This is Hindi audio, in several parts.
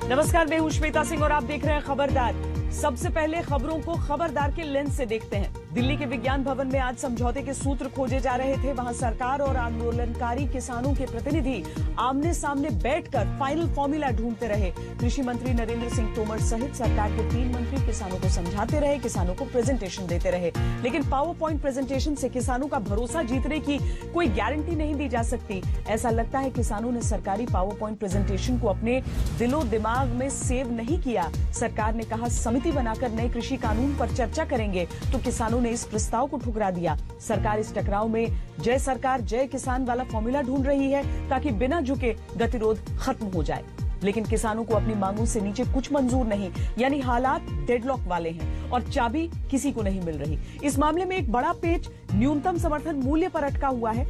नमस्कार, मैं हूं श्वेता सिंह और आप देख रहे हैं खबरदार। सबसे पहले खबरों को खबरदार के लेंस से देखते हैं। दिल्ली के विज्ञान भवन में आज समझौते के सूत्र खोजे जा रहे थे। वहां सरकार और आंदोलनकारी किसानों के प्रतिनिधि आमने सामने बैठकर फाइनल फॉर्मूला ढूंढते रहे। कृषि मंत्री नरेंद्र सिंह तोमर सहित सरकार के 3 मंत्री किसानों को समझाते रहे, किसानों को प्रेजेंटेशन देते रहे। लेकिन पावर पॉइंट प्रेजेंटेशन से किसानों का भरोसा जीतने की कोई गारंटी नहीं दी जा सकती। ऐसा लगता है किसानों ने सरकारी पावर पॉइंट प्रेजेंटेशन को अपने दिलो दिमाग में सेव नहीं किया। सरकार ने कहा समिति बनाकर नए कृषि कानून पर चर्चा करेंगे, तो किसानों ने इस प्रस्ताव को ठुकरा दिया। सरकार इस टकराव में जय सरकार जय किसान वाला फॉर्मूला ढूंढ रही है ताकि बिना झुके गतिरोध खत्म हो जाए। लेकिन किसानों को अपनी मांगों से नीचे कुछ मंजूर नहीं, यानी हालात डेडलॉक वाले हैं और चाबी किसी को नहीं मिल रही। इस मामले में एक बड़ा पेच न्यूनतम समर्थन मूल्य पर अटका हुआ है।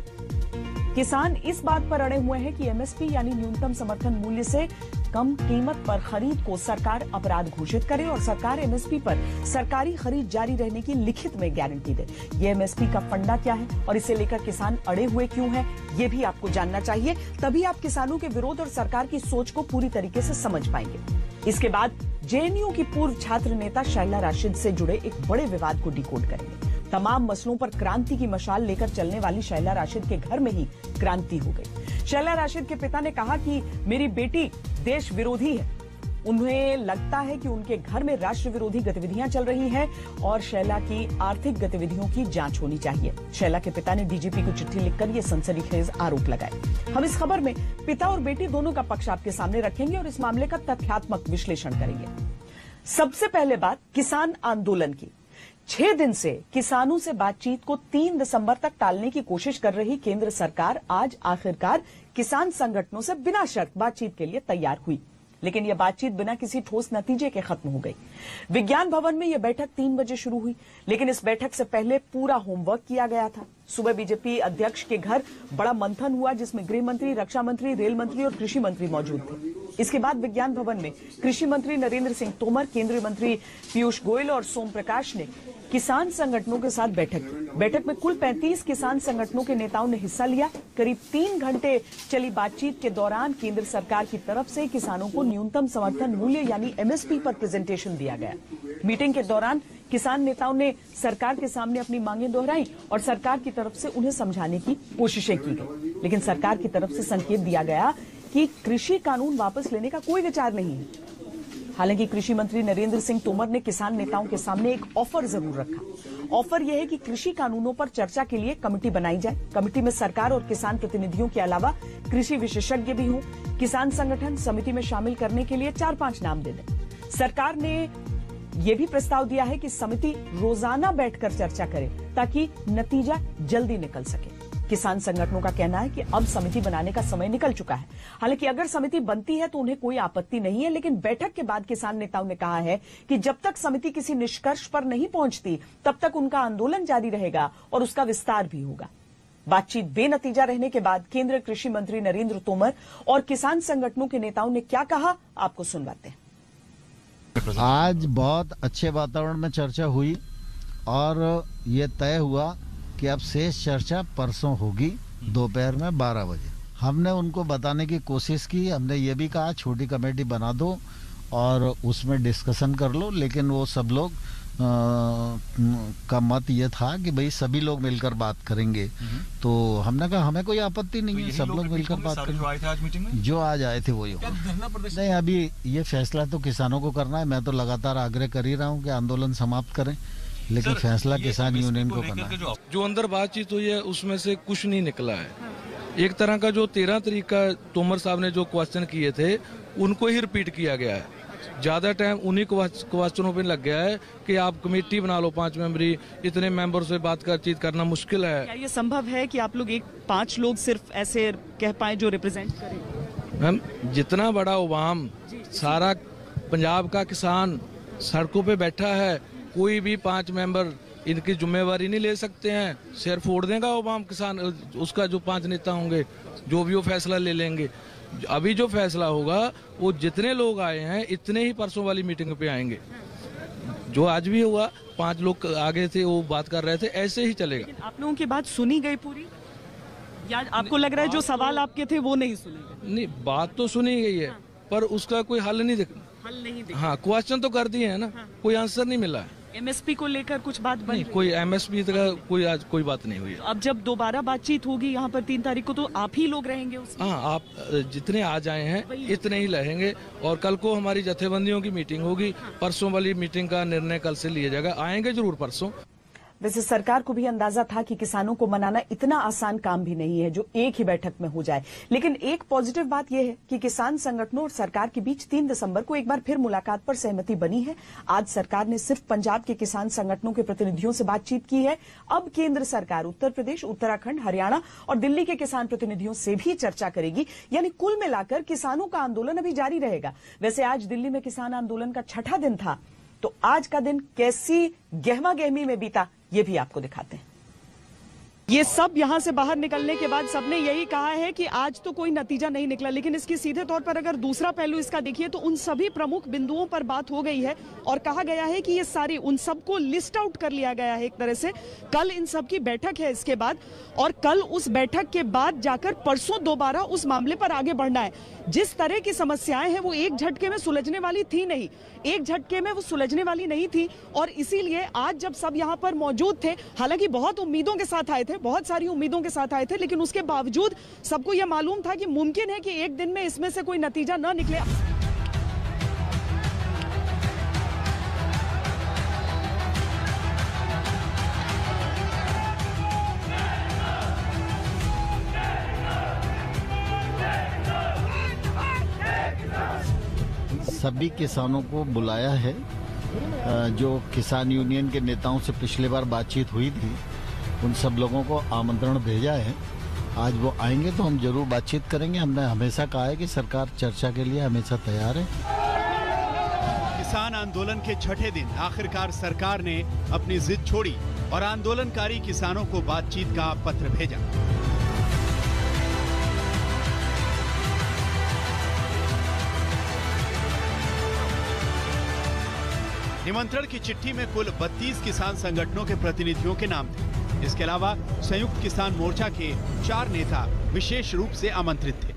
किसान इस बात पर अड़े हुए हैं कि एमएसपी यानी न्यूनतम समर्थन मूल्य से कम कीमत पर खरीद को सरकार अपराध घोषित करे और सरकार एमएसपी पर सरकारी खरीद जारी रहने की लिखित में गारंटी दे। ये एमएसपी का फंडा क्या है और इसे लेकर किसान अड़े हुए क्यों हैं, ये भी आपको जानना चाहिए। तभी आप किसानों के विरोध और सरकार की सोच को पूरी तरीके से समझ पाएंगे। इसके बाद जेएनयू की पूर्व छात्र नेता शैला राशिद से जुड़े एक बड़े विवाद को डिकोड करेंगे। तमाम मसलों पर क्रांति की मशाल लेकर चलने वाली शैला राशिद के घर में ही क्रांति हो गई। शैला राशिद के पिता ने कहा कि मेरी बेटी देश विरोधी है। उन्हें लगता है कि उनके घर में राष्ट्र विरोधी गतिविधियां चल रही हैं और शैला की आर्थिक गतिविधियों की जांच होनी चाहिए। शैला के पिता ने डीजीपी को चिट्ठी लिखकर ये सनसनीखेज आरोप लगाए। हम इस खबर में पिता और बेटी दोनों का पक्ष आपके सामने रखेंगे और इस मामले का तथ्यात्मक विश्लेषण करेंगे। सबसे पहले बात किसान आंदोलन की। 6 दिन से किसानों से बातचीत को 3 दिसंबर तक टालने की कोशिश कर रही केंद्र सरकार आज आखिरकार किसान संगठनों से बिना शर्त बातचीत के लिए तैयार हुई। लेकिन यह बातचीत बिना किसी ठोस नतीजे के खत्म हो गई। विज्ञान भवन में यह बैठक 3 बजे शुरू हुई, लेकिन इस बैठक से पहले पूरा होमवर्क किया गया था। सुबह बीजेपी अध्यक्ष के घर बड़ा मंथन हुआ, जिसमें गृह मंत्री, रक्षा मंत्री, रेल मंत्री और कृषि मंत्री मौजूद थे। इसके बाद विज्ञान भवन में कृषि मंत्री नरेंद्र सिंह तोमर, केंद्रीय मंत्री पीयूष गोयल और सोम प्रकाश ने किसान संगठनों के साथ बैठक की। बैठक में कुल 35 किसान संगठनों के नेताओं ने हिस्सा लिया। करीब 3 घंटे चली बातचीत के दौरान केंद्र सरकार की तरफ से किसानों को न्यूनतम समर्थन मूल्य यानी एमएसपी पर प्रेजेंटेशन दिया गया। मीटिंग के दौरान किसान नेताओं ने सरकार के सामने अपनी मांगें दोहराई और सरकार की तरफ से उन्हें समझाने की कोशिशें की गई। लेकिन सरकार की तरफ से संकेत दिया गया कि कृषि कानून वापस लेने का कोई विचार नहीं है। हालांकि कृषि मंत्री नरेंद्र सिंह तोमर ने किसान नेताओं के सामने एक ऑफर जरूर रखा। ऑफर यह है कि कृषि कानूनों पर चर्चा के लिए कमेटी बनाई जाए। कमेटी में सरकार और किसान प्रतिनिधियों के अलावा कृषि विशेषज्ञ भी हों। किसान संगठन समिति में शामिल करने के लिए 4-5 नाम दे दें। सरकार ने यह भी प्रस्ताव दिया है कि समिति रोजाना बैठकर चर्चा करे ताकि नतीजा जल्दी निकल सके। किसान संगठनों का कहना है कि अब समिति बनाने का समय निकल चुका है। हालांकि अगर समिति बनती है तो उन्हें कोई आपत्ति नहीं है, लेकिन बैठक के बाद किसान नेताओं ने कहा है कि जब तक समिति किसी निष्कर्ष पर नहीं पहुंचती तब तक उनका आंदोलन जारी रहेगा और उसका विस्तार भी होगा। बातचीत बेनतीजा रहने के बाद केंद्रीय कृषि मंत्री नरेंद्र तोमर और किसान संगठनों के नेताओं ने क्या कहा, आपको सुनवाते हैं। आज बहुत अच्छे वातावरण में चर्चा हुई और ये तय हुआ कि अब शेष चर्चा परसों होगी दोपहर में 12 बजे। हमने उनको बताने की कोशिश की। हमने ये भी कहा छोटी कमेटी बना दो और उसमें डिस्कशन कर लो, लेकिन वो सब लोग का मत ये था कि भाई सभी लोग मिलकर बात करेंगे। तो हमने कहा हमें कोई आपत्ति नहीं है, सब लोग मिलकर बात करेंगे। जो आज आए थे वही नहीं। अभी ये फैसला तो किसानों को करना है। मैं तो लगातार आग्रह कर ही रहा हूँ कि आंदोलन समाप्त करें, लेकिन फैसला किसान यूनियन को करना है। जो अंदर बातचीत हुई है उसमें से कुछ नहीं निकला है। एक तरह का जो 13 तारीख का तोमर साहब ने जो क्वेश्चन किए थे उनको ही रिपीट किया गया है। ज्यादा टाइम उन्हीं क्वेश्चनों पे लग गया है कि आप कमेटी बना लो 5 मेंबरी, इतने मेंबर से बातचीत करना मुश्किल है। क्या ये संभव है कि आप लोग 5 लोग सिर्फ ऐसे कह पाए जो रिप्रेजेंट करें? मैम, जितना बड़ा अवाम, सारा पंजाब का किसान सड़कों पे बैठा है, कोई भी 5 मेंबर इनकी जिम्मेवारी नहीं ले सकते हैं। सिर फोड़ देगा अवाम, किसान उसका जो 5 नेता होंगे जो भी वो फैसला ले लेंगे। अभी जो फैसला होगा वो जितने लोग आए हैं इतने ही परसों वाली मीटिंग पे आएंगे। जो आज भी हुआ, 5 लोग आगे थे वो बात कर रहे थे, ऐसे ही चलेगा। आप लोगों की बात सुनी गई पूरी, या आपको लग रहा है जो सवाल आपके थे वो नहीं सुने गए? नहीं, बात तो सुनी गई है, पर उसका कोई हल नहीं दिख। हाँ, क्वेश्चन तो कर दिए है ना, कोई आंसर नहीं मिला है। एमएसपी को लेकर कुछ बात बनी? कोई एमएसपी का आज कोई बात नहीं हुई है। अब जब दोबारा बातचीत होगी यहाँ पर 3 तारीख को, तो आप ही लोग रहेंगे उसमें? हाँ, आप जितने आज आए हैं इतने ही रहेंगे, और कल को हमारी जथेबंदियों की मीटिंग होगी। परसों वाली मीटिंग का निर्णय कल से लिया जाएगा। आएंगे जरूर परसों। वैसे सरकार को भी अंदाजा था कि किसानों को मनाना इतना आसान काम भी नहीं है जो एक ही बैठक में हो जाए। लेकिन एक पॉजिटिव बात यह है कि किसान संगठनों और सरकार के बीच 3 दिसंबर को एक बार फिर मुलाकात पर सहमति बनी है। आज सरकार ने सिर्फ पंजाब के किसान संगठनों के प्रतिनिधियों से बातचीत की है। अब केंद्र सरकार उत्तर प्रदेश, उत्तराखंड, हरियाणा और दिल्ली के किसान प्रतिनिधियों से भी चर्चा करेगी। यानी कुल मिलाकर किसानों का आंदोलन अभी जारी रहेगा। वैसे आज दिल्ली में किसान आंदोलन का 6ठा दिन था, तो आज का दिन कैसी गहमा गहमी में बीता, ये भी आपको दिखाते हैं। ये सब यहां से बाहर निकलने के बाद सबने यही कहा है कि आज तो कोई नतीजा नहीं निकला, लेकिन इसकी सीधे तौर पर अगर दूसरा पहलू इसका देखिए तो उन सभी प्रमुख बिंदुओं पर बात हो गई है और कहा गया है कि ये सारी उन सबको लिस्ट आउट कर लिया गया है एक तरह से। कल इन सब की बैठक है इसके बाद, और कल उस बैठक के बाद जाकर परसों दोबारा उस मामले पर आगे बढ़ना है। जिस तरह की समस्याएं हैं वो एक झटके में सुलझने वाली थी नहीं, एक झटके में वो सुलझने वाली नहीं थी। और इसीलिए आज जब सब यहाँ पर मौजूद थे, हालांकि बहुत उम्मीदों के साथ आए थे, बहुत सारी उम्मीदों के साथ आए थे, लेकिन उसके बावजूद सबको यह मालूम था कि मुमकिन है कि एक दिन में इसमें से कोई नतीजा न निकले। सभी किसानों को बुलाया है। जो किसान यूनियन के नेताओं से पिछली बार बातचीत हुई थी, उन सब लोगों को आमंत्रण भेजा है। आज वो आएंगे तो हम जरूर बातचीत करेंगे। हमने हमेशा कहा है कि सरकार चर्चा के लिए हमेशा तैयार है। किसान आंदोलन के 6ठे दिन आखिरकार सरकार ने अपनी जिद छोड़ी और आंदोलनकारी किसानों को बातचीत का पत्र भेजा। निमंत्रण की चिट्ठी में कुल 32 किसान संगठनों के प्रतिनिधियों के नाम थे। इसके अलावा संयुक्त किसान मोर्चा के 4 नेता विशेष रूप से आमंत्रित थे।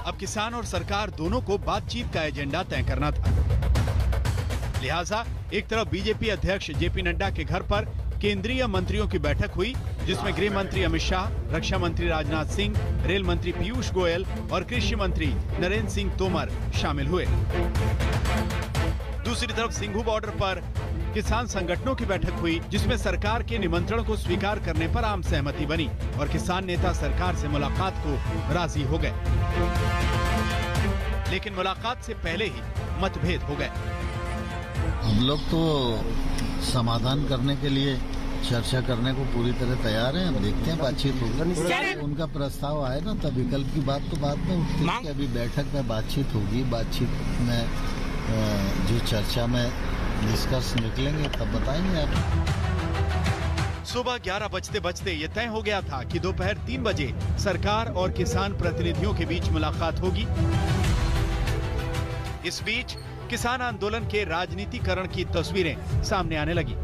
अब किसान और सरकार दोनों को बातचीत का एजेंडा तय करना था। लिहाजा एक तरफ बीजेपी अध्यक्ष जेपी नड्डा के घर पर केंद्रीय मंत्रियों की बैठक हुई, जिसमें गृह मंत्री अमित शाह, रक्षा मंत्री राजनाथ सिंह, रेल मंत्री पीयूष गोयल और कृषि मंत्री नरेंद्र सिंह तोमर शामिल हुए। दूसरी तरफ सिंघू बॉर्डर पर किसान संगठनों की बैठक हुई, जिसमें सरकार के निमंत्रण को स्वीकार करने पर आम सहमति बनी और किसान नेता सरकार से मुलाकात को राजी हो गए। लेकिन मुलाकात से पहले ही मतभेद हो गए। हम लोग तो समाधान करने के लिए चर्चा करने को पूरी तरह तैयार हैं। हम देखते हैं, बातचीत होगी। उनका प्रस्ताव आए ना, तब विकल्प की बात तो बाद में उठती है। अभी बैठक में बातचीत होगी, बातचीत में जो चर्चा में निष्कर्ष निकलेंगे तब बताएंगे आप। सुबह 11 बजते बजते ये तय हो गया था कि दोपहर 3 बजे सरकार और किसान प्रतिनिधियों के बीच मुलाकात होगी। इस बीच किसान आंदोलन के राजनीतिकरण की तस्वीरें सामने आने लगी।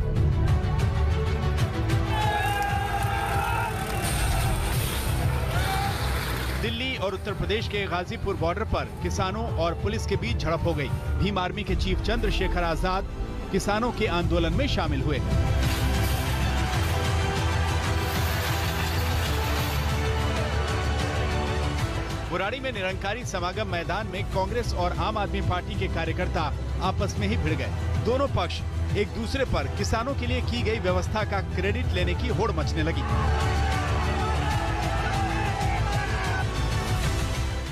दिल्ली और उत्तर प्रदेश के गाजीपुर बॉर्डर पर किसानों और पुलिस के बीच झड़प हो गई। भीम आर्मी के चीफ चंद्रशेखर आजाद किसानों के आंदोलन में शामिल हुए। बुराड़ी में निरंकारी समागम मैदान में कांग्रेस और आम आदमी पार्टी के कार्यकर्ता आपस में ही भिड़ गए। दोनों पक्ष एक दूसरे पर किसानों के लिए की गई व्यवस्था का क्रेडिट लेने की होड़ मचने लगी।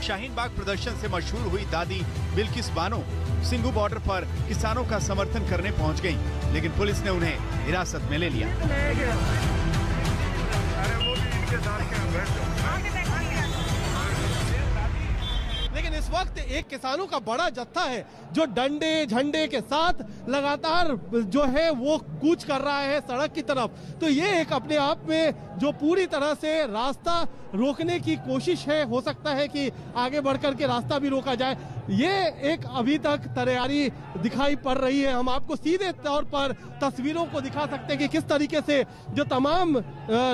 शाहीन बाग प्रदर्शन से मशहूर हुई दादी बिल्किस बानो सिंघू बॉर्डर पर किसानों का समर्थन करने पहुंच गईं, लेकिन पुलिस ने उन्हें हिरासत में ले लिया। लेकिन इस वक्त एक किसानों का बड़ा जत्था है जो डंडे झंडे के साथ लगातार जो है वो कूच कर रहा है सड़क की तरफ। तो ये एक अपने आप में जो पूरी तरह से रास्ता रोकने की कोशिश है, हो सकता है कि आगे बढ़कर के रास्ता भी रोका जाए। ये एक अभी तक तैयारी दिखाई पड़ रही है। हम आपको सीधे तौर पर तस्वीरों को दिखा सकते हैं कि किस तरीके से जो तमाम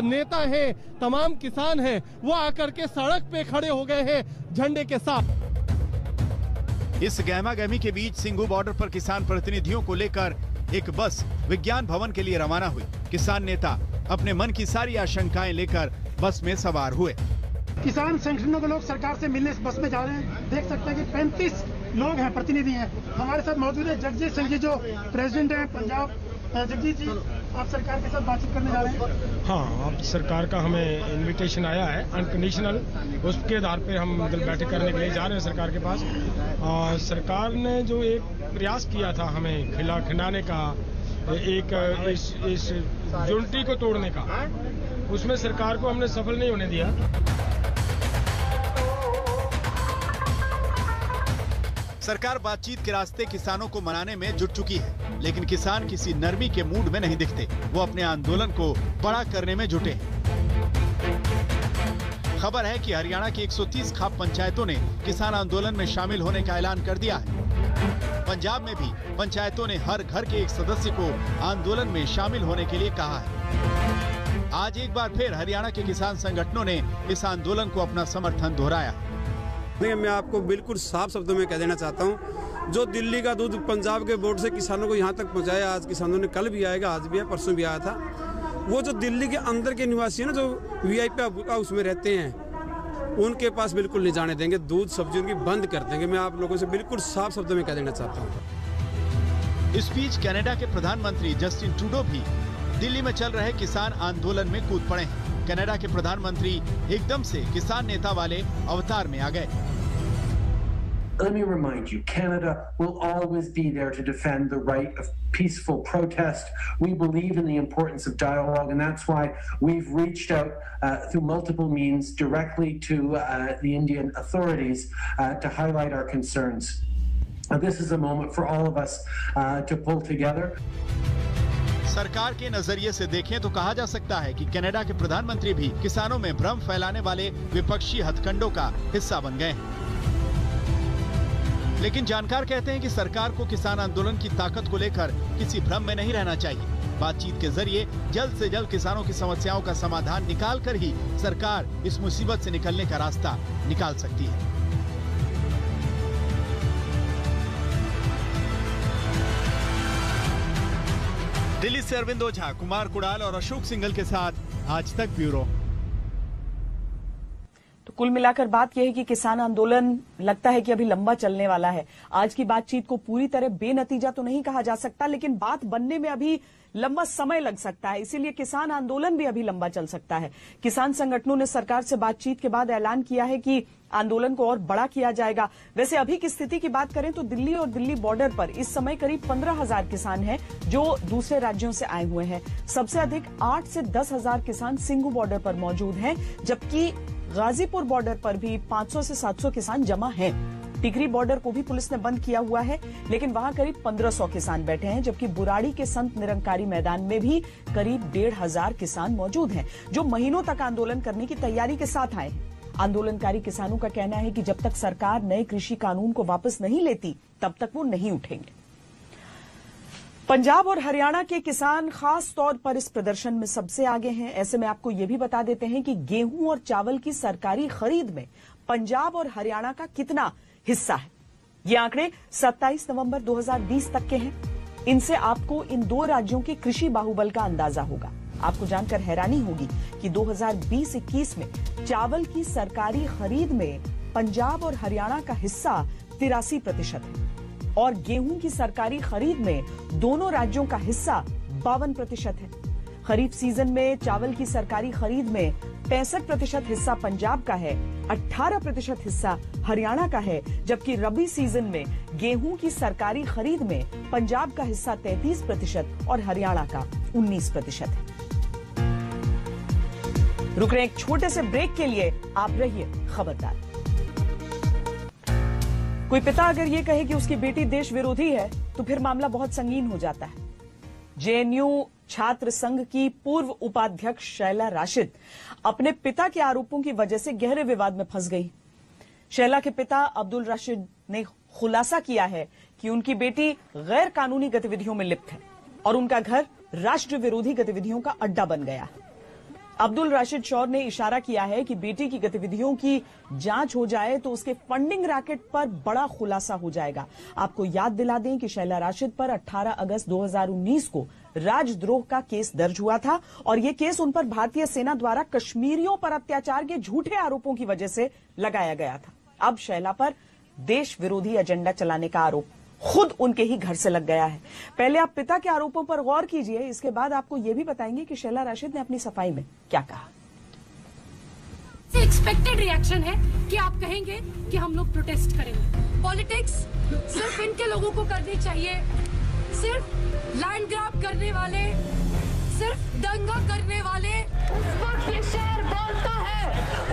नेता हैं, तमाम किसान हैं, वो आकर के सड़क पे खड़े हो गए हैं झंडे के साथ। इस गहमागहमी के बीच सिंघू बॉर्डर पर किसान प्रतिनिधियों को लेकर एक बस विज्ञान भवन के लिए रवाना हुई। किसान नेता अपने मन की सारी आशंकाएं लेकर बस में सवार हुए। किसान संगठनों के लोग सरकार से मिलने इस बस में जा रहे हैं। देख सकते हैं कि 35 लोग हैं, प्रतिनिधि हैं। हमारे साथ मौजूद है जगजीत सिंह जी जो प्रेसिडेंट हैं पंजाब। जगजीत जी, आप सरकार के साथ बातचीत करने जा रहे हैं? हाँ, अब सरकार का हमें इनविटेशन आया है अनकंडीशनल, उसके आधार पर हम बैठक करने के लिए जा रहे हैं सरकार के पास। सरकार ने जो एक प्रयास किया था हमें खिलाने का, एक इस यूनिटी को तोड़ने का, उसमें सरकार को हमने सफल नहीं होने दिया। सरकार बातचीत के रास्ते किसानों को मनाने में जुट चुकी है, लेकिन किसान किसी नरमी के मूड में नहीं दिखते। वो अपने आंदोलन को बड़ा करने में जुटे हैं। खबर है कि हरियाणा की 130 खाप पंचायतों ने किसान आंदोलन में शामिल होने का ऐलान कर दिया है। पंजाब में भी पंचायतों ने हर घर के एक सदस्य को आंदोलन में शामिल होने के लिए कहा है। आज एक बार फिर हरियाणा के किसान संगठनों ने इस आंदोलन को अपना समर्थन दोहराया। मैं आपको बिल्कुल साफ शब्दों में कह देना चाहता हूं, जो दिल्ली का दूध पंजाब के बोर्ड से किसानों को यहां तक पहुंचाया, आज किसानों ने, कल भी आएगा, आज भी है, परसों भी आया था। वो जो दिल्ली के अंदर के निवासी है ना, जो VIP हाउस में रहते हैं, उनके पास बिल्कुल नहीं जाने देंगे। दूध सब्जी उनकी बंद कर देंगे। मैं आप लोगों से बिल्कुल साफ शब्दों में कह देना चाहता हूँ। इस बीच कनाडा के प्रधानमंत्री जस्टिन ट्रूडो भी दिल्ली में चल रहे किसान आंदोलन में कूद पड़े हैं। कनाडा के प्रधानमंत्री एकदम से किसान नेता वाले अवतार में आ गए। Let me remind you, Canada will always be there to defend the right of peaceful protest. We believe in the importance of dialogue, and that's why we've reached out through multiple means directly to the Indian authorities to highlight our concerns. This is a moment for all of us to pull together. सरकार के नजरिए से देखें तो कहा जा सकता है कि कनाडा के प्रधानमंत्री भी किसानों में भ्रम फैलाने वाले विपक्षी हथकंडों का हिस्सा बन गए हैं। लेकिन जानकार कहते हैं कि सरकार को किसान आंदोलन की ताकत को लेकर किसी भ्रम में नहीं रहना चाहिए। बातचीत के जरिए जल्द से जल्द किसानों की समस्याओं का समाधान निकाल कर ही सरकार इस मुसीबत से निकलने का रास्ता निकाल सकती है। दिल्ली से अरविंद ओझा, कुमार कुणाल और अशोक सिंघल के साथ आज तक ब्यूरो। तो कुल मिलाकर बात यह है कि किसान आंदोलन लगता है कि अभी लंबा चलने वाला है। आज की बातचीत को पूरी तरह बेनतीजा तो नहीं कहा जा सकता, लेकिन बात बनने में अभी लंबा समय लग सकता है। इसीलिए किसान आंदोलन भी अभी लंबा चल सकता है। किसान संगठनों ने सरकार से बातचीत के बाद ऐलान किया है कि आंदोलन को और बड़ा किया जाएगा। वैसे अभी की स्थिति की बात करें तो दिल्ली और दिल्ली बॉर्डर पर इस समय करीब 15,000 किसान हैं जो दूसरे राज्यों से आए हुए हैं। सबसे अधिक 8 से 10,000 किसान सिंघू बॉर्डर पर मौजूद हैं, जबकि गाजीपुर बॉर्डर पर भी 500 से 700 किसान जमा हैं। टिकरी बॉर्डर को भी पुलिस ने बंद किया हुआ है, लेकिन वहां करीब 1500 किसान बैठे हैं, जबकि बुराड़ी के संत निरंकारी मैदान में भी करीब 1,500 किसान मौजूद हैं, जो महीनों तक आंदोलन करने की तैयारी के साथ आए हैं। आंदोलनकारी किसानों का कहना है कि जब तक सरकार नए कृषि कानून को वापस नहीं लेती, तब तक वो नहीं उठेंगे। पंजाब और हरियाणा के किसान खास तौर पर इस प्रदर्शन में सबसे आगे हैं। ऐसे में आपको ये भी बता देते हैं कि गेहूं और चावल की सरकारी खरीद में पंजाब और हरियाणा का कितना हिस्सा है। ये आंकड़े 27 नवंबर 2020 तक के हैं। इनसे आपको इन दो राज्यों के कृषि बाहुबल का अंदाजा होगा। आपको जानकर हैरानी होगी कि 2020-21 में चावल की सरकारी खरीद में पंजाब और हरियाणा का हिस्सा 83% है और गेहूं की सरकारी खरीद में दोनों राज्यों का हिस्सा 52% है। खरीफ सीजन में चावल की सरकारी खरीद में 65% हिस्सा पंजाब का है, 18% हिस्सा हरियाणा का है, जबकि रबी सीजन में गेहूं की सरकारी खरीद में पंजाब का हिस्सा 33% और हरियाणा का 19% है। रुक रहे एक छोटे से ब्रेक के लिए, आप रहिए खबरदार। कोई पिता अगर ये कहे कि उसकी बेटी देश विरोधी है तो फिर मामला बहुत संगीन हो जाता है। जेएनयू छात्र संघ की पूर्व उपाध्यक्ष शैला राशिद अपने पिता के आरोपों की वजह से गहरे विवाद में फंस गई। शैला के पिता अब्दुल राशिद ने खुलासा किया है कि उनकी बेटी गैर कानूनी गतिविधियों में लिप्त है और उनका घर राष्ट्र विरोधी गतिविधियों का अड्डा बन गया है। अब्दुल राशिद शौर ने इशारा किया है कि बेटी की गतिविधियों की जांच हो जाए तो उसके फंडिंग रैकेट पर बड़ा खुलासा हो जाएगा। आपको याद दिला दें कि शैला राशिद पर 18 अगस्त 2019 को राजद्रोह का केस दर्ज हुआ था और यह केस उन पर भारतीय सेना द्वारा कश्मीरियों पर अत्याचार के झूठे आरोपों की वजह से लगाया गया था। अब शैला पर देश विरोधी एजेंडा चलाने का आरोप खुद उनके ही घर से लग गया है। पहले आप पिता के आरोपों पर गौर कीजिए, इसके बाद आपको यह भी बताएंगे कि शैला राशिद ने अपनी सफाई में क्या कहा। एक्सपेक्टेड रिएक्शन है कि आप कहेंगे कि हम लोग प्रोटेस्ट करेंगे। पॉलिटिक्स सिर्फ इनके लोगों को करनी चाहिए, सिर्फ लैंड ग्रैब करने वाले, सिर्फ दंगा करने वाले। उस वक्त ये शहर बोलता है,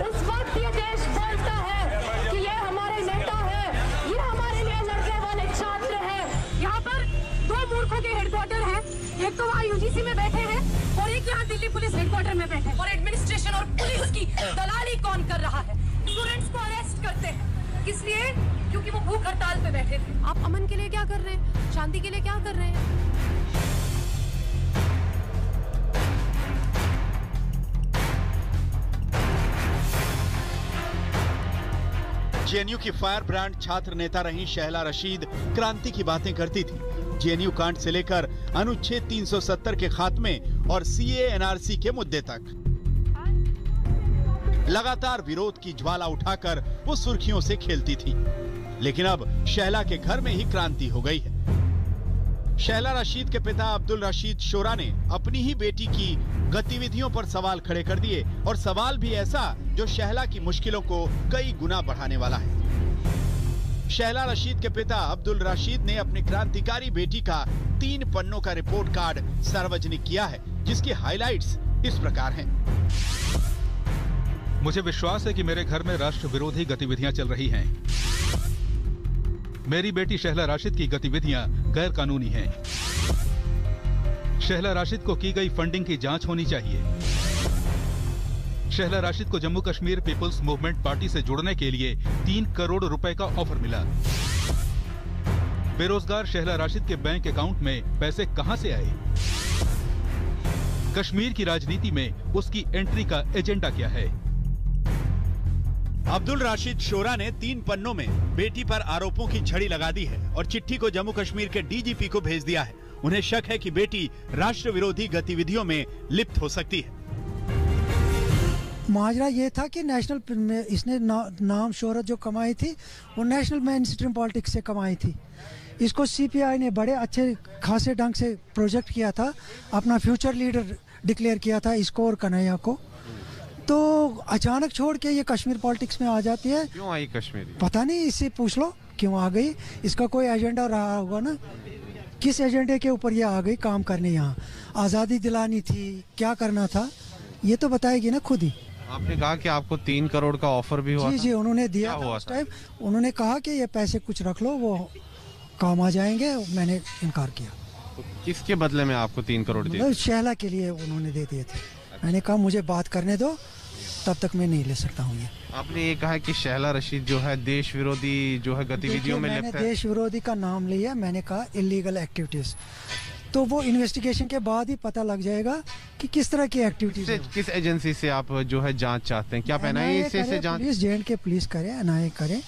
उस वक्त ये देश बोलता है कि ये हमारे नेता है, ये हमारे लिए लड़ने वाले छात्र हैं। यहाँ पर दो मूर्खों के हेडक्वार्टर हैं, एक तो वहाँ यूजीसी में बैठे हैं और एक यहाँ दिल्ली पुलिस हेडक्वार्टर में बैठे हैं। और एडमिनिस्ट्रेशन और पुलिस की दलाली कौन कर रहा है? स्टूडेंट्स को अरेस्ट करते हैं, किस लिए? क्योंकि वो भूख हड़ताल पे बैठे थे। आप अमन के लिए क्या कर रहे हैं? शांति के लिए क्या कर रहे हैं? जेएनयू की फायर ब्रांड छात्र नेता रही शैला रशीद क्रांति की बातें करती थी। जेएनयू कांड से लेकर अनुच्छेद 370 के खात्मे और सीए एनआरसी के मुद्दे तक लगातार विरोध की ज्वाला उठाकर वो सुर्खियों से खेलती थी। लेकिन अब शैला के घर में ही क्रांति हो गई है। शैला रशीद के पिता अब्दुल रशीद शोरा ने अपनी ही बेटी की गतिविधियों पर सवाल खड़े कर दिए, और सवाल भी ऐसा जो शैला की मुश्किलों को कई गुना बढ़ाने वाला है। शैला रशीद के पिता अब्दुल रशीद ने अपनी क्रांतिकारी बेटी का 3 पन्नों का रिपोर्ट कार्ड सार्वजनिक किया है, जिसकी हाइलाइट्स इस प्रकार हैं। मुझे विश्वास है कि मेरे घर में राष्ट्र विरोधी गतिविधियां चल रही हैं। मेरी बेटी शैला राशिद की गतिविधियां गैर कानूनी हैं। शैला राशिद को की गई फंडिंग की जांच होनी चाहिए। शैला राशिद को जम्मू कश्मीर पीपुल्स मूवमेंट पार्टी से जुड़ने के लिए 3 करोड़ रुपए का ऑफर मिला। बेरोजगार शैला राशिद के बैंक अकाउंट में पैसे कहां से आए? कश्मीर की राजनीति में उसकी एंट्री का एजेंडा क्या है? अब्दुल राशिद शोरा ने 3 पन्नों में बेटी पर आरोपों की झड़ी लगा दी है और चिट्ठी को जम्मू कश्मीर के डीजीपी को भेज दिया है। उन्हें शक है कि बेटी राष्ट्र विरोधी गतिविधियों में लिप्त हो सकती है। माजरा ये था कि नेशनल में इसने नाम शोहरत जो कमाई थी वो नेशनल मेन स्ट्रीम पॉलिटिक्स से कमाई थी। इसको सीपीआई ने बड़े अच्छे खासे ढंग से प्रोजेक्ट किया था, अपना फ्यूचर लीडर डिक्लेयर किया था इसको और कन्हैया को। तो अचानक छोड़ के ये कश्मीर पॉलिटिक्स में आ जाती है। क्यों आई कश्मीर? पता नहीं, इससे पूछ लो क्यों आ गई। इसका कोई एजेंडा रहा होगा ना, किस एजेंडे के ऊपर ये आ गई काम करने। यहाँ आज़ादी दिलानी थी, क्या करना था, ये तो बताएगी ना खुद ही। आपने कहा कि आपको 3 करोड़ का ऑफर भी हुआ? जी उन्होंने दिया था उस टाइम। उन्होंने कहा कि ये पैसे कुछ रख लो, वो काम आ जाएंगे। मैंने इनकार किया। तो किसके बदले में आपको 3 करोड़ दिए? शैला के लिए उन्होंने दे दिए थे। मैंने कहा मुझे बात करने दो, तब तक मैं नहीं ले सकता हूँ ये। आपने ये कहा कि शैला रशीद जो है देश विरोधी जो है गतिविधियों में लिप्त है। देश विरोधी का नाम लिया, मैंने कहा इलीगल एक्टिविटीज। तो वो इन्वेस्टिगेशन के बाद ही पता लग जाएगा कि किस तरह की एक्टिविटीज। किस एजेंसी से आप जो है जांच चाहते हैं? क्या एनआईए से जांच? पुलिस जे&के पुलिस करे, एनआईए करे,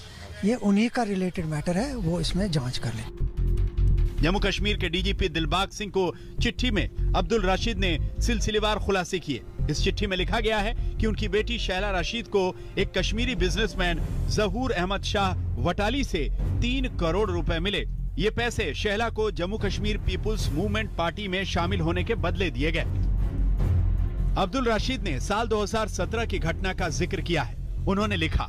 ये उन्हीं का रिलेटेड मैटर है, वो इसमें जांच कर ले। जम्मू कश्मीर के डीजीपी दिलबाग सिंह को चिट्ठी में अब्दुल राशिद ने सिलसिलेवार खुलासे किए। इस चिट्ठी में लिखा गया है कि उनकी बेटी शैला राशिद को एक कश्मीरी बिजनेसमैन जहूर अहमद शाह वटाली से 3 करोड़ रुपए मिले। ये पैसे शैला को जम्मू कश्मीर पीपुल्स मूवमेंट पार्टी में शामिल होने के बदले दिए गए। अब्दुल राशिद ने साल 2017 की घटना का जिक्र किया है। उन्होंने लिखा,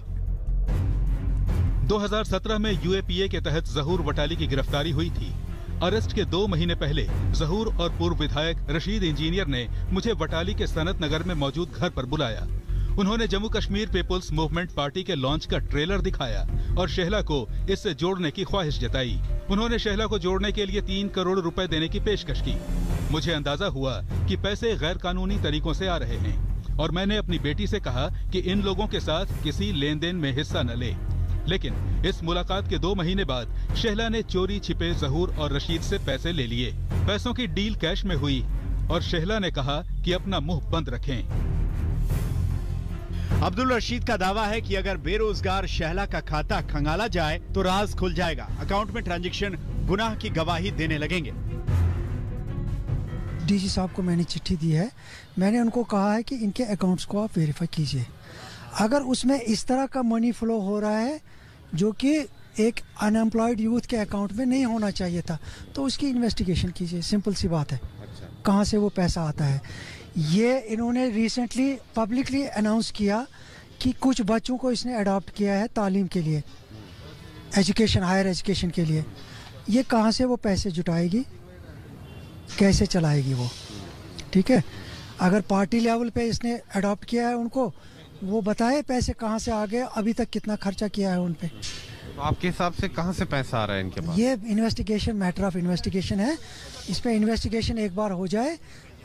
2017 में यूएपीए के तहत जहूर वटाली की गिरफ्तारी हुई थी। अरेस्ट के 2 महीने पहले जहूर और पूर्व विधायक रशीद इंजीनियर ने मुझे वटाली के सनत नगर में मौजूद घर पर बुलाया। उन्होंने जम्मू कश्मीर पीपुल्स मूवमेंट पार्टी के लॉन्च का ट्रेलर दिखाया और शेहला को इससे जोड़ने की ख्वाहिश जताई। उन्होंने शेहला को जोड़ने के लिए 3 करोड़ रुपए देने की पेशकश की। मुझे अंदाजा हुआ कि पैसे गैर कानूनी तरीकों से आ रहे हैं और मैंने अपनी बेटी से कहा कि इन लोगों के साथ किसी लेन देन में हिस्सा न ले। लेकिन इस मुलाकात के 2 महीने बाद शेहला ने चोरी छिपे जहूर और रशीद से पैसे ले लिए। पैसों की डील कैश में हुई और शेहला ने कहा कि अपना मुंह बंद रखें। अब्दुल रशीद का दावा है कि अगर बेरोजगार शेहला का खाता खंगाला जाए तो राज खुल जाएगा। अकाउंट में ट्रांजैक्शन गुनाह की गवाही देने लगेंगे। डीजी साहब को मैंने चिट्ठी दी है, मैंने उनको कहा है कि इनके अकाउंट्स को आप वेरीफाई कीजिए। अगर उसमें इस तरह का मनी फ्लो हो रहा है जो कि एक अनएम्प्लॉयड यूथ के अकाउंट में नहीं होना चाहिए था, तो उसकी इन्वेस्टिगेशन कीजिए। सिंपल सी बात है। कहाँ से वो पैसा आता है। ये इन्होंने रिसेंटली पब्लिकली अनाउंस किया कि कुछ बच्चों को इसने अडॉप्ट किया है तालीम के लिए, एजुकेशन, हायर एजुकेशन के लिए। ये कहाँ से वो पैसे जुटाएगी, कैसे चलाएगी वो? ठीक है, अगर पार्टी लेवल पे इसने अडॉप्ट किया है उनको, वो बताए पैसे कहाँ से आ गए, अभी तक कितना खर्चा किया है उन पे। तो आपके हिसाब से कहाँ से पैसा आ रहा है इनके पास? ये इन्वेस्टिगेशन, मैटर ऑफ इन्वेस्टिगेशन है। इस पे इन्वेस्टिगेशन एक बार हो जाए,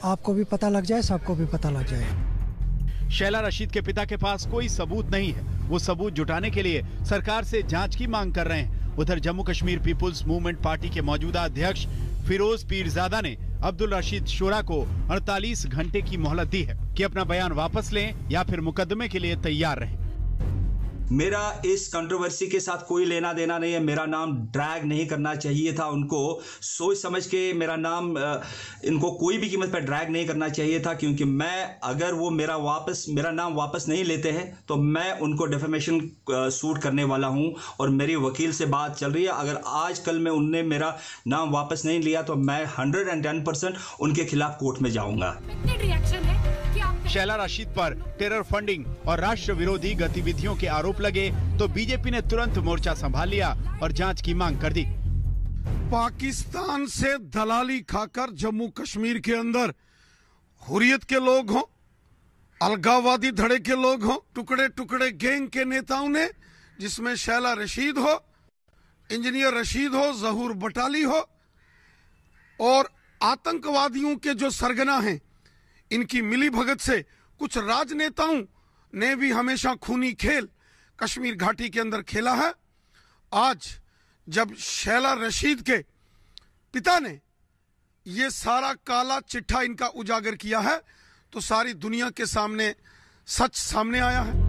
आपको भी पता लग जाए, सबको भी पता लग जाए। शेहला रशीद के पिता के पास कोई सबूत नहीं है। वो सबूत जुटाने के लिए सरकार से जांच की मांग कर रहे हैं। उधर जम्मू कश्मीर पीपुल्स मूवमेंट पार्टी के मौजूदा अध्यक्ष फिरोज पीरजादा ने अब्दुल रशीद शोरा को 48 घंटे की मोहलत दी है कि अपना बयान वापस लें या फिर मुकदमे के लिए तैयार रहें। मेरा इस कंट्रोवर्सी के साथ कोई लेना देना नहीं है। मेरा नाम ड्रैग नहीं करना चाहिए था उनको, सोच समझ के मेरा नाम इनको कोई भी कीमत पर ड्रैग नहीं करना चाहिए था, क्योंकि मैं, अगर वो मेरा नाम वापस नहीं लेते हैं तो मैं उनको डिफेमेशन सूट करने वाला हूं और मेरी वकील से बात चल रही है। अगर आज कल में उनने मेरा नाम वापस नहीं लिया तो मैं 110% उनके खिलाफ कोर्ट में जाऊंगा। शेहला रशीद पर टेरर फंडिंग और राष्ट्र विरोधी गतिविधियों के आरोप लगे तो बीजेपी ने तुरंत मोर्चा संभाल लिया और जांच की मांग कर दी। पाकिस्तान से दलाली खाकर जम्मू कश्मीर के अंदर हुर्रियत के लोग हों, अलगाववादी धड़े के लोग हों, टुकड़े टुकड़े गैंग के नेताओं ने, जिसमें शेहला रशीद हो, इंजीनियर रशीद हो, जहूर बटाली हो, और आतंकवादियों के जो सरगना हैं, इनकी मिली भगत से कुछ राजनेताओं ने भी हमेशा खूनी खेल कश्मीर घाटी के अंदर खेला है। आज जब शेहला रशीद के पिता ने ये सारा काला चिट्ठा इनका उजागर किया है तो सारी दुनिया के सामने सच सामने आया है।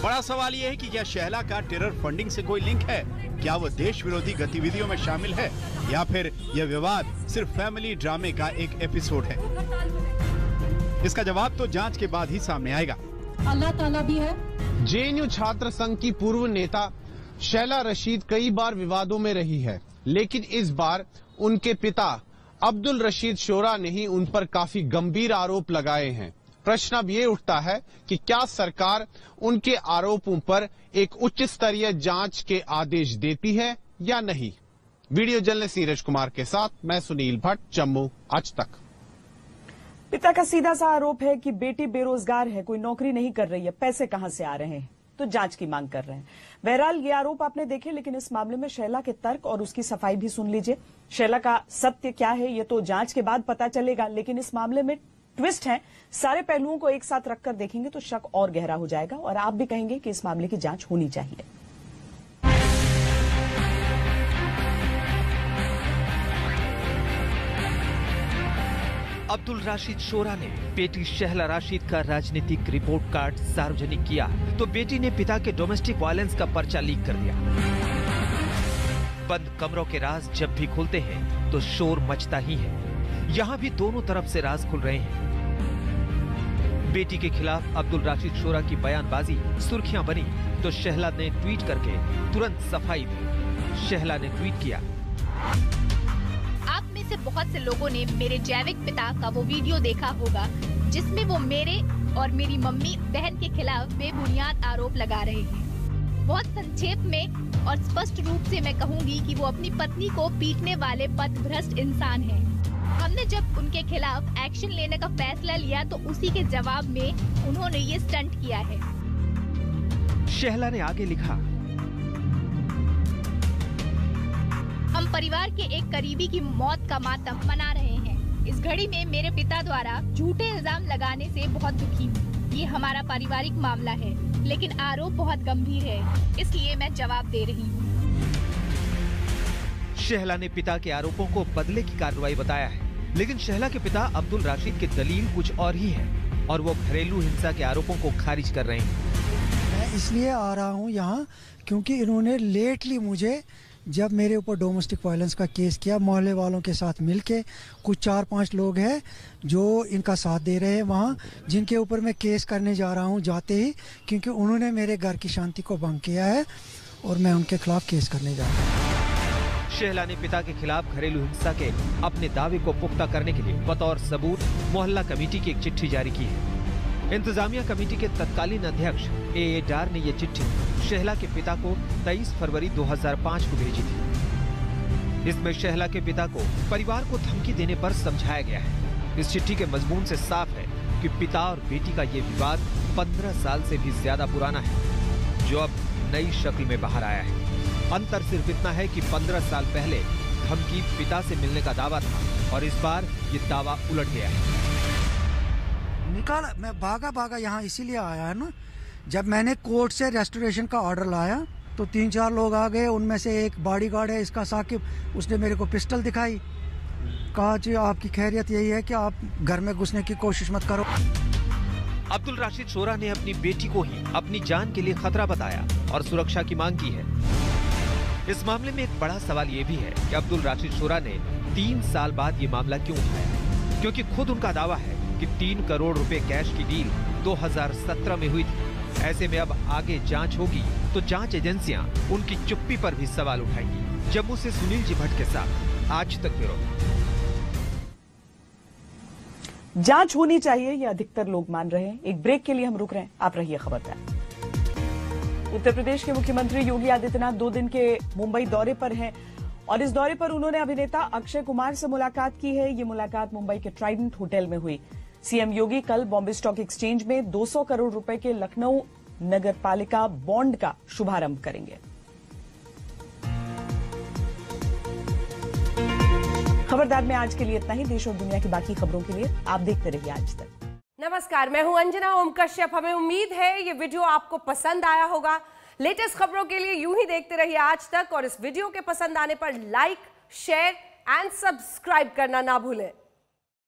बड़ा सवाल यह है कि क्या शेहला का टेरर फंडिंग से कोई लिंक है? क्या वो देश विरोधी गतिविधियों में शामिल है या फिर यह विवाद सिर्फ फैमिली ड्रामे का एक एपिसोड है? इसका जवाब तो जांच के बाद ही सामने आएगा। अल्लाह ताला भी है। जेएनयू छात्र संघ की पूर्व नेता शेहला रशीद कई बार विवादों में रही है, लेकिन इस बार उनके पिता अब्दुल रशीद शोरा ने ही उन पर काफी गंभीर आरोप लगाए हैं। प्रश्न अब ये उठता है कि क्या सरकार उनके आरोपों पर एक उच्च स्तरीय जांच के आदेश देती है या नहीं। वीडियो जर्नलिस्ट नीरज कुमार के साथ मैं सुनील भट्ट, जम्मू आज तक। पिता का सीधा सा आरोप है कि बेटी बेरोजगार है, कोई नौकरी नहीं कर रही है, पैसे कहां से आ रहे हैं, तो जांच की मांग कर रहे हैं। बहरहाल ये आरोप आपने देखे, लेकिन इस मामले में शेहला के तर्क और उसकी सफाई भी सुन लीजिए। शेहला का सत्य क्या है ये तो जांच के बाद पता चलेगा, लेकिन इस मामले में ट्विस्ट है। सारे पहलुओं को एक साथ रखकर देखेंगे तो शक और गहरा हो जाएगा और आप भी कहेंगे कि इस मामले की जांच होनी चाहिए। अब्दुल रशीद शोरा ने बेटी शेहला रशीद का राजनीतिक रिपोर्ट कार्ड सार्वजनिक किया तो बेटी ने पिता के डोमेस्टिक वायलेंस का पर्चा लीक कर दिया। बंद कमरों के राज जब भी खुलते हैं तो शोर मचता ही है। यहाँ भी दोनों तरफ से राज खुल रहे हैं। बेटी के खिलाफ अब्दुल रशीद शोरा की बयानबाजी सुर्खियां बनी तो शेहला ने ट्वीट करके तुरंत सफाई दी। शेहला ने ट्वीट किया, आप में से बहुत से लोगों ने मेरे जैविक पिता का वो वीडियो देखा होगा जिसमें वो मेरे और मेरी मम्मी बहन के खिलाफ बेबुनियाद आरोप लगा रहे हैं। बहुत संक्षेप में और स्पष्ट रूप से मैं कहूंगी कि वो अपनी पत्नी को पीटने वाले पथभ्रष्ट इंसान हैं। हमने जब उनके खिलाफ एक्शन लेने का फैसला लिया तो उसी के जवाब में उन्होंने ये स्टंट किया है। शहला ने आगे लिखा, हम परिवार के एक करीबी की मौत का मातम मना रहे हैं। इस घड़ी में मेरे पिता द्वारा झूठे इल्जाम लगाने से बहुत दुखी हूँ। ये हमारा पारिवारिक मामला है, लेकिन आरोप बहुत गंभीर है, इसलिए मैं जवाब दे रही हूँ। शहला ने पिता के आरोपों को बदले की कार्रवाई बताया है, लेकिन शहला के पिता अब्दुल राशिद की दलील कुछ और ही है और वो घरेलू हिंसा के आरोपों को खारिज कर रहे हैं। मैं इसलिए आ रहा हूँ यहाँ क्योंकि इन्होंने लेटली मुझे, जब मेरे ऊपर डोमेस्टिक वायलेंस का केस किया, मोहल्ले वालों के साथ मिलके कुछ 4-5 लोग हैं जो इनका साथ दे रहे हैं वहाँ, जिनके ऊपर मैं केस करने जा रहा हूँ जाते ही, क्योंकि उन्होंने मेरे घर की शांति को भंग किया है और मैं उनके खिलाफ केस करने जा रहा हूँ। शहला ने पिता के खिलाफ घरेलू हिंसा के अपने दावे को पुख्ता करने के लिए बतौर सबूत मोहल्ला कमेटी की एक चिट्ठी जारी की है। इंतजामिया कमेटी के तत्कालीन अध्यक्ष ए डार ने यह चिट्ठी शहला के पिता को 23 फरवरी 2005 को भेजी थी। इसमें शहला के पिता को परिवार को धमकी देने पर समझाया गया है। इस चिट्ठी के मजमून से साफ है कि पिता और बेटी का ये विवाद 15 साल से भी ज्यादा पुराना है, जो अब नई शक्ल में बाहर आया है। अंतर सिर्फ इतना है कि 15 साल पहले धमकी पिता से मिलने का दावा था और इस बार ये दावा उलट गया है। निकाला, मैं भागा यहाँ इसीलिए आया है ना। जब मैंने कोर्ट से रेस्टोरेशन का ऑर्डर लाया तो 3-4 लोग आ गए, उनमें से एक बॉडीगार्ड है इसका साकिब, उसने मेरे को पिस्टल दिखाई, कहा जी आपकी खैरियत यही है कि आप घर में घुसने की कोशिश मत करो। अब्दुल राशिद शोरा ने अपनी बेटी को ही अपनी जान के लिए खतरा बताया और सुरक्षा की मांग की है। इस मामले में एक बड़ा सवाल ये भी है कि अब्दुल राशिद शोरा ने 3 साल बाद ये मामला क्यों उठाया, क्योंकि खुद उनका दावा है कि 3 करोड़ रुपए कैश की डील 2017 में हुई थी। ऐसे में अब आगे जांच होगी तो जांच एजेंसियां उनकी चुप्पी पर भी सवाल उठाएंगी। जम्मू से सुनील जी भट्ट के साथ आज तक ब्यूरो। जांच होनी चाहिए, ये अधिकतर लोग मान रहे हैं। एक ब्रेक के लिए हम रुक रहे हैं, आप रहिए खबरदार। उत्तर प्रदेश के मुख्यमंत्री योगी आदित्यनाथ 2 दिन के मुंबई दौरे पर हैं और इस दौरे पर उन्होंने अभिनेता अक्षय कुमार से मुलाकात की है। ये मुलाकात मुंबई के ट्राइडेंट होटल में हुई। सीएम योगी कल बॉम्बे स्टॉक एक्सचेंज में 200 करोड़ रुपए के लखनऊ नगर पालिका बॉन्ड का शुभारंभ करेंगे। खबरदार में आज के लिए इतना ही। देश और दुनिया की बाकी खबरों के लिए आप देखते रहिए आज तक। नमस्कार, मैं हूं अंजना ओम कश्यप। हमें उम्मीद है ये वीडियो आपको पसंद आया होगा। लेटेस्ट खबरों के लिए यूं ही देखते रहिए आज तक और इस वीडियो के पसंद आने पर लाइक, शेयर एंड सब्सक्राइब करना ना भूलें।